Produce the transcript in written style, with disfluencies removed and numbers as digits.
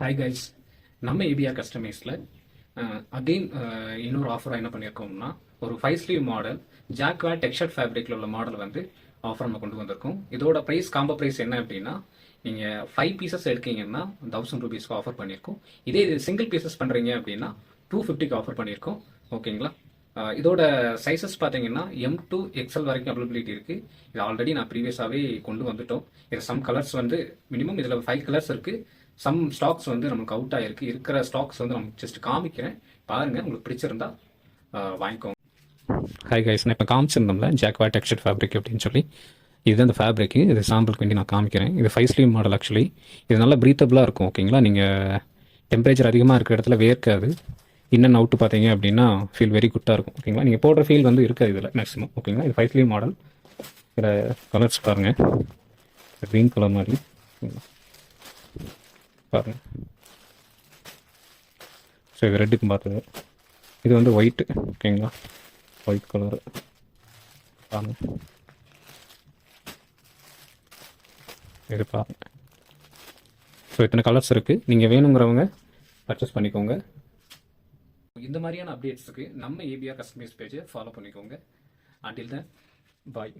Hi guys, நம்ம APR கஸ்டமைஸில் again இன்னொரு ஆஃபராக என்ன பண்ணியிருக்கோம்னா, ஒரு 5 ஸ்லீவ் மாடல் ஜாக்வாட் டெக்ஸ்சர்ட் ஃபேப்ரிக்கில் உள்ள மாடல் வந்து ஆஃபர் நம்ம கொண்டு வந்திருக்கோம். இதோட ப்ரைஸ் காம்போ ப்ரைஸ் என்ன அப்படின்னா, நீங்கள் 5 பீசஸ் எடுக்கீங்கன்னா 1000 ருபீஸ்க்கு ஆஃபர் பண்ணியிருக்கோம். இதே இது சிங்கிள் பீசஸ் பண்ணுறீங்க அப்படின்னா 250க்கு ஆஃபர் பண்ணியிருக்கோம். ஓகேங்களா? இதோட சைஸஸ் பார்த்தீங்கன்னா M to XL வரைக்கும் அவைலபிலிட்டி இருக்குது. இது ஆல்ரெடி நான் ப்ரீவியஸாகவே கொண்டு வந்துட்டோம். இதில் சம் கலர்ஸ் வந்து மினிமம் இதில் 5 கலர்ஸ் இருக்குது. சம் ஸ்டாக்ஸ் வந்து நமக்கு அவுட் ஆகிருக்கு. இருக்கிற ஸ்டாக்ஸ் வந்து நமக்கு ஜஸ்ட் காமிக்கிறேன், பாருங்கள். உங்களுக்கு பிடிச்சிருந்தா வாங்கிக்கோங்க. ஹாய் கைஸ், நான் இப்போ காமிச்சிருந்தோம்ல ஜாக்வாட் டெக்ஸ்சர்ட் ஃபேப்ரிக் அப்படின்னு சொல்லி, இது அந்த ஃபேப்ரிக்கு. இது சாம்பிளுக்கு வேண்டி நான் காமிக்கிறேன். இது 5 ஸ்லீவ் மாடல். ஆக்சுவலி இது நல்லா ப்ரீத்தபிளாக இருக்கும். ஓகேங்களா? நீங்கள் டெம்பரேச்சர் அதிகமாக இருக்கிற இடத்துல வேர்க்காது. இன்னும் அவுட்டு பார்த்தீங்க அப்படின்னா ஃபீல் வெரி குட்டாக இருக்கும். ஓகேங்களா? நீங்கள் போடுற ஃபீல் வந்து இருக்காது இதில் மேக்ஸிமம். ஓகேங்களா? இது 5 ஸ்லீவ் மாடல். இதில் கலர்ஸ் பாருங்கள். க்ரீன் கலர் மாதிரி பாருங்கள். ஸோ இது ரெட்டுக்கும் பார்த்தது. இது வந்து ஒயிட்டு. ஓகேங்களா? ஒயிட் கலரு பாருங்கள். இது பாருங்கள். ஸோ இத்தனை கலர்ஸ் இருக்குது. நீங்கள் வேணுங்கிறவங்க பர்ச்சேஸ் பண்ணிக்கோங்க. இந்த மாதிரியான அப்டேட்ஸுக்கு நம்ம ஏபிஆர் கஸ்டமைஸ் பேஜை ஃபாலோ பண்ணிக்கோங்க. அண்டில் தென், பாய்.